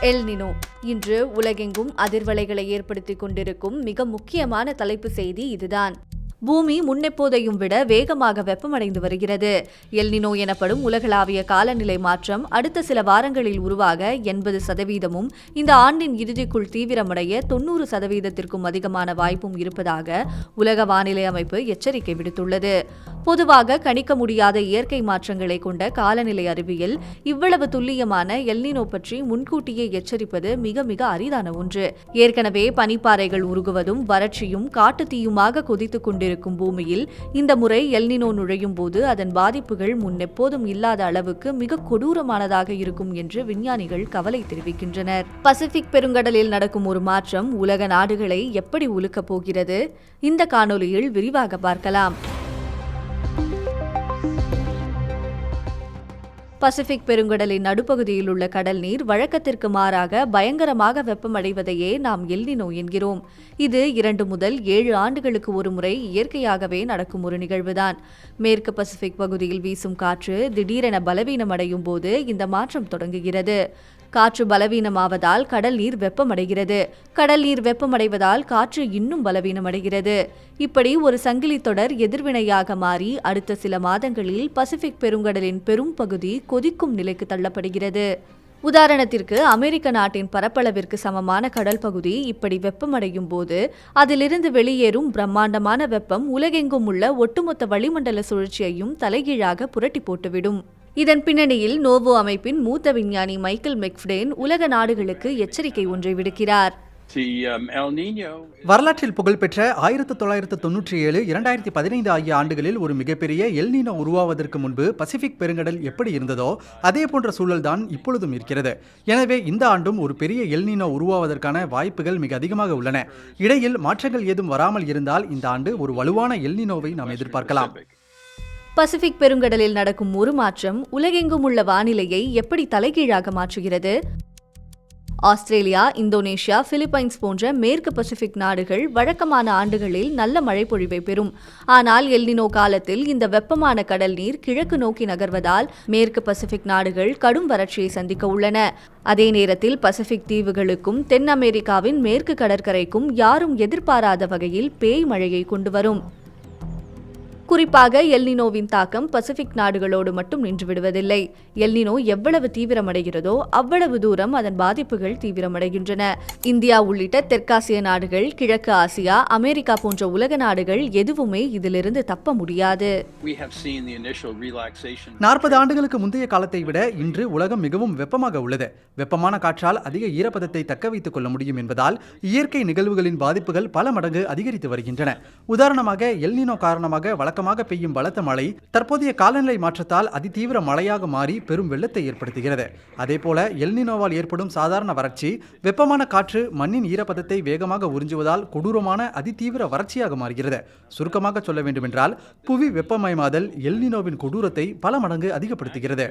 El Nino இன்று உலகெங்கும் அதிர்வலைகளை ஏற்படுத்திக் கொண்டிருக்கும் மிக முக்கியமான தலைப்பு செய்தி இதுதான். பூமி முன்னெப்போதையும் விட வேகமாக வெப்பமடைந்து வருகிறது. எல் நினோ எனப்படும் உலகளாவிய காலநிலை மாற்றம் அடுத்த சில வாரங்களில் உருவாக 80%, இந்த ஆண்டின் இறுதிக்குள் தீவிரமடைய 90%த்திற்கும் அதிகமான வாய்ப்பும் இருப்பதாக உலக வானிலை அமைப்பு எச்சரிக்கை விடுத்துள்ளது. பொதுவாக கணிக்க முடியாத இயற்கை மாற்றங்களை கொண்ட காலநிலை அறிவியல் இவ்வளவு துல்லியமான எல் நினோ பற்றி முன்கூட்டியே எச்சரிப்பது மிக மிக அரிதான ஒன்று. ஏற்கனவே பனிப்பாறைகள் உருகுவதும் வறட்சியும் காட்டுத்தீயுமாக கொதித்துக் கொண்டிருக்கும் பூமியில் இந்த முறை எல் நினோ நுழையும் போது அதன் பாதிப்புகள் முன்னெப்போதும் இல்லாத அளவுக்கு மிக கொடூரமானதாக இருக்கும் என்று விஞ்ஞானிகள் கவலை தெரிவிக்கின்றனர். பசிபிக் பெருங்கடலில் நடக்கும் ஒரு மாற்றம் உலக நாடுகளை எப்படி உலுக்கப் போகிறது? இந்த காணொலியில் விரிவாக பார்க்கலாம். பசிபிக் பெருங்கடலின் நடுப்பகுதியில் உள்ள கடல் நீர் வழக்கத்திற்கு மாறாக பயங்கரமாக வெப்பமடைவதையே நாம் எல் நினோ என்கிறோம். இது 2 முதல் 7 ஆண்டுகளுக்கு ஒரு முறை இயற்கையாகவே நடக்கும் ஒரு நிகழ்வுதான். மேற்கு பசிபிக் பகுதியில் வீசும் காற்று திடீரென பலவீனமடையும் போது இந்த மாற்றம் தொடங்குகிறது. காற்று பலவீனமாவதால் கடல் நீர் வெப்பமடைகிறது. கடல் நீர் வெப்பமடைவதால் காற்று இன்னும் பலவீனமடைகிறது. இப்படி ஒரு சங்கிலி தொடர் எதிர்வினையாக மாறி அடுத்த சில மாதங்களில் பசிபிக் பெருங்கடலின் பெரும் பகுதி கொதிக்கும் நிலைக்கு தள்ளப்படுகிறது. உதாரணத்திற்கு அமெரிக்க நாட்டின் பரப்பளவிற்கு சமமான கடல் பகுதி இப்படி வெப்பமடையும் போது அதிலிருந்து வெளியேறும் பிரம்மாண்டமான வெப்பம் உலகெங்கும் உள்ள ஒட்டுமொத்த வளிமண்டல சுழற்சியையும் தலைகீழாக புரட்டி போட்டுவிடும். இதன் பின்னணியில் நோவோ அமைப்பின் மூத்த விஞ்ஞானி மைக்கேல் மெக்ஃபடேன் உலக நாடுகளுக்கு எச்சரிக்கை ஒன்றை விடுக்கிறார். வரலாற்றில் புகழ்பெற்ற 1997, 2015 ஆகிய ஆண்டுகளில் ஒரு மிகப்பெரிய எல் நினோ உருவாவதற்கு முன்பு பசிபிக் பெருங்கடல் எப்படி இருந்ததோ அதே போன்ற சூழல்தான் இப்பொழுதும் இருக்கிறது. எனவே இந்த ஆண்டும் ஒரு பெரிய எல் நினோ உருவாவதற்கான வாய்ப்புகள் மிக அதிகமாக உள்ளன. இடையில் மாற்றங்கள் ஏதும் வராமல் இருந்தால் இந்த ஆண்டு ஒரு வலுவான எல் நினோவை நாம் எதிர்பார்க்கலாம். பசிபிக் பெருங்கடலில் நடக்கும் ஒரு மாற்றம் உலகெங்கும் உள்ள வானிலையை எப்படி தலைகீழாக மாற்றுகிறது? ஆஸ்திரேலியா, இந்தோனேஷியா, பிலிப்பைன்ஸ் போன்ற மேற்கு பசிபிக் நாடுகள் வழக்கமான ஆண்டுகளில் நல்ல மழைப்பொழிவை பெறும். ஆனால் எல் நினோ காலத்தில் இந்த வெப்பமான கடல் நீர் கிழக்கு நோக்கி நகர்வதால் மேற்கு பசிபிக் நாடுகள் கடும் வறட்சியை சந்திக்க உள்ளன. அதே நேரத்தில் பசிபிக் தீவுகளுக்கும் தென் அமெரிக்காவின் மேற்கு கடற்கரைக்கும் யாரும் எதிர்பாராத வகையில் பேய் மழையை கொண்டு வரும். குறிப்பாக எல் நினோவின் தாக்கம் பசிபிக் நாடுகளோடு மட்டும் நின்று விடுவதில்லை. எல் நினோ எவ்வளவு தீவிரமடைகிறதோ அவ்வளவு தூரம் அதன் பாதிப்புகள் தீவிரமடைகின்றன. இந்தியா உள்ளிட்ட தெற்காசிய நாடுகள், கிழக்கு ஆசியா, அமெரிக்கா போன்ற உலக நாடுகள் எதுவுமே இதிலிருந்து தப்ப முடியாது. 40 ஆண்டுகளுக்கு முந்தைய காலத்தை விட இன்று உலகம் மிகவும் வெப்பமாக உள்ளது. வெப்பமான காற்றால் அதிக ஈரப்பதத்தை தக்க வைத்துக் கொள்ள முடியும் என்பதால் இயற்கை நிகழ்வுகளின் பாதிப்புகள் பல மடங்கு அதிகரித்து வருகின்றன. உதாரணமாக எல் நினோ காரணமாக வழக்கமாக பெய்யும் பலத்த மழை தற்போதைய காலநிலை மாற்றத்தால் அதிதீவிர மழையாக மாறி பெரும் வெள்ளத்தை ஏற்படுத்துகிறது. அதேபோல எல் நினோவால் ஏற்படும் சாதாரண வறட்சி, வெப்பமான காற்று மண்ணின் ஈரப்பதத்தை வேகமாக உறிஞ்சுவதால் கொடூரமான அதிதீவிர வறட்சியாக மாறுகிறது. சுருக்கமாக சொல்ல வேண்டுமென்றால் புவி வெப்பமயமாதல் எல் நினோவின் கொடூரத்தை பல மடங்கு அதிகப்படுத்துகிறது.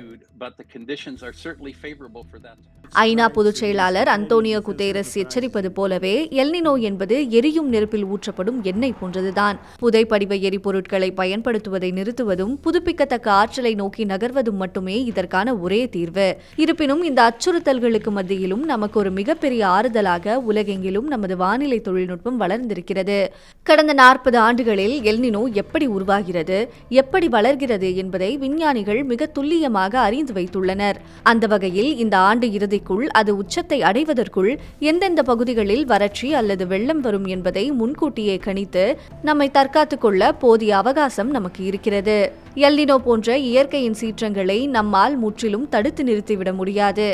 ஐநா பொதுச் செயலாளர் அந்தோனியோ குட்டேரஸ் எச்சரிப்பது போலவே எல் நினோ என்பது எரியும் நெருப்பில் ஊற்றப்படும் எண்ணெய் போன்றதுதான். புதைப்படிவ எரிபொருட்களை பயன்படுத்துவதை நிறுத்துவதும் புதுப்பிக்கத்தக்க ஆற்றலை நோக்கி நகர்வதும் மட்டுமே இதற்கான ஒரே தீர்வு. இருப்பினும் இந்த அச்சுறுத்தல்களுக்கு மத்தியிலும் நமக்கு ஒரு மிகப்பெரிய ஆறுதலாக உலகெங்கிலும் நமது வானிலை தொழில்நுட்பம் வளர்ந்திருக்கிறது. கடந்த 40 ஆண்டுகளில் எல் நினோ எப்படி உருவாகிறது, எப்படி வளர்கிறது என்பதை விஞ்ஞானிகள் மிக துல்லியமாக அறிந்து வைத்துள்ளனர். அந்த வகையில் இந்த ஆண்டு இறுதிக்குள் அது உச்சத்தை அடைவதற்குள் எந்தெந்த பகுதிகளில் வறட்சி அல்லது வெள்ளம் வரும் என்பதை முன்கூட்டியே கணித்து நம்மை தற்காத்துக் கொள்ள போதிய அவகாசம் நமக்கு இருக்கிறது. எல் நினோ போன்ற இயற்கையின் சீற்றங்களை நம்மால் முற்றிலும் தடுத்து நிறுத்திவிட முடியாது.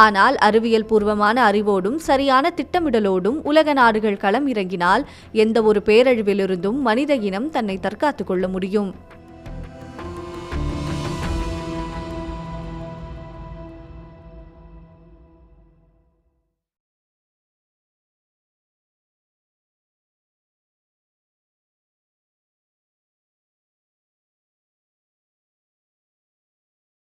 ஆனால் அறிவியல் பூர்வமான அறிவோடும் சரியான திட்டமிடலோடும் உலக நாடுகள் களம் இறங்கினால் எந்த ஒரு பேரழிவிலிருந்தும் மனித இனம் தன்னை தற்காத்துக் கொள்ள முடியும்.